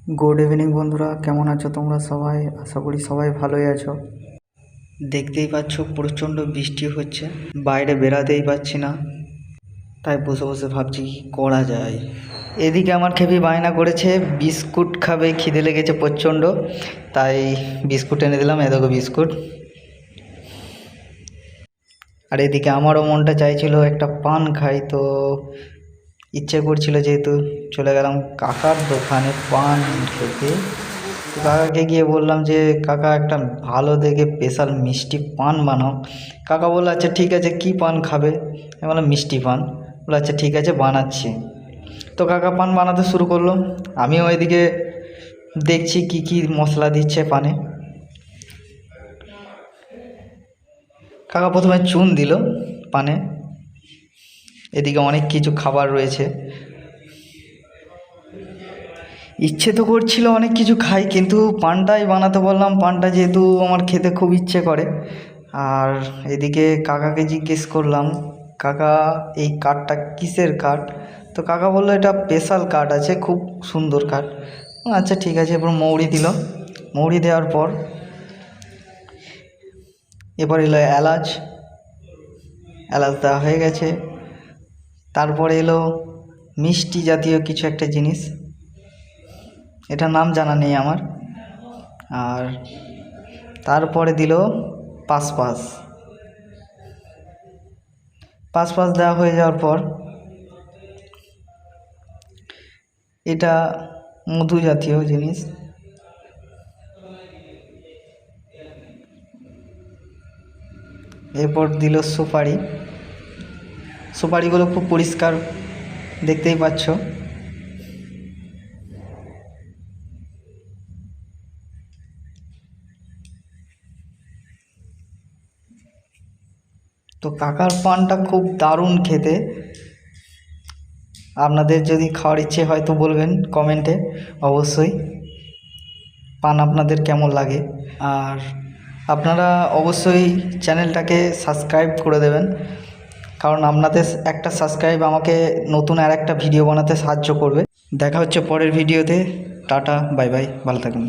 Good evening বন্ধুরা, কেমন আছো তোমরা সবাই? আশা করি সবাই ভালোই আছো। দেখতেই পাচ্ছ প্রচণ্ড বৃষ্টি হচ্ছে, বাইরে বেরাতেই পারছি না, তাই বসে বসে ভাবছি কি করা যায়। এদিকে আমার খেপি বায়না করেছে বিস্কুট খাবে, খিদে লেগেছে প্রচণ্ড, তাই বিস্কুট এনে দিলাম। এ দেখো বিস্কুট। আর এদিকে আমারও মনটা চাইছিল একটা পান খাই, তো ইচ্ছে করছিল যেহেতু চলে গেলাম কাকার দোকানে পান খেতে। তো কাকাকে গিয়ে বললাম যে কাকা একটা ভালো দেখে স্পেশাল মিষ্টি পান বানাও। কাকা বললো আচ্ছা ঠিক আছে, কী পান খাবে? আমি বললাম মিষ্টি পান। বললো আচ্ছা ঠিক আছে বানাচ্ছি। তো কাকা পান বানাতে শুরু করলো, আমিও ওইদিকে দেখছি কি কি মশলা দিচ্ছে পানে। কাকা প্রথমে চুন দিল পানে, এদিকে অনেক কিছু খাবার রয়েছে। ইচ্ছে তো করছিল অনেক কিছু খাই, কিন্তু পানটাই বানাতে বললাম। পানটা যেহেতু আমার খেতে খুব ইচ্ছে করে। আর এদিকে কাকাকে জিজ্ঞেস করলাম, কাকা এই কাঠটা কিসের কাঠ? তো কাকা বললো এটা স্পেশাল কাঠ আছে, খুব সুন্দর কাঠ। আচ্ছা ঠিক আছে। এরপর মৌরি দিল, মৌরি দেওয়ার পর এবার এলো এলাচ, এলাচ দেওয়া হয়ে গেছে। তারপরে এলো মিষ্টি জাতীয় কিছু একটা জিনিস, এটা নাম জানা নেই আমার। আর তারপরে দিল পাঁচপাশ। পাঁচপাশ দেওয়া হয়ে যাওয়ার পর এটা মধু জাতীয় জিনিস। এরপর দিল সুপারি। সুপারিগুলো খুব পরিষ্কার, দেখতেই পাচ্ছ। তো কাকার পানটা খুব দারুণ খেতে। আপনাদের যদি খাওয়ার ইচ্ছে হয় তো বলবেন কমেন্টে অবশ্যই, পান আপনাদের কেমন লাগে। আর আপনারা অবশ্যই চ্যানেলটাকে সাবস্ক্রাইব করে দেবেন, কারণ আপনাদের একটা সাবস্ক্রাইব আমাকে নতুন আর একটা ভিডিও বানাতে সাহায্য করবে। দেখা হচ্ছে পরের ভিডিওতে। টাটা, বাই বাই, ভালো থাকুন।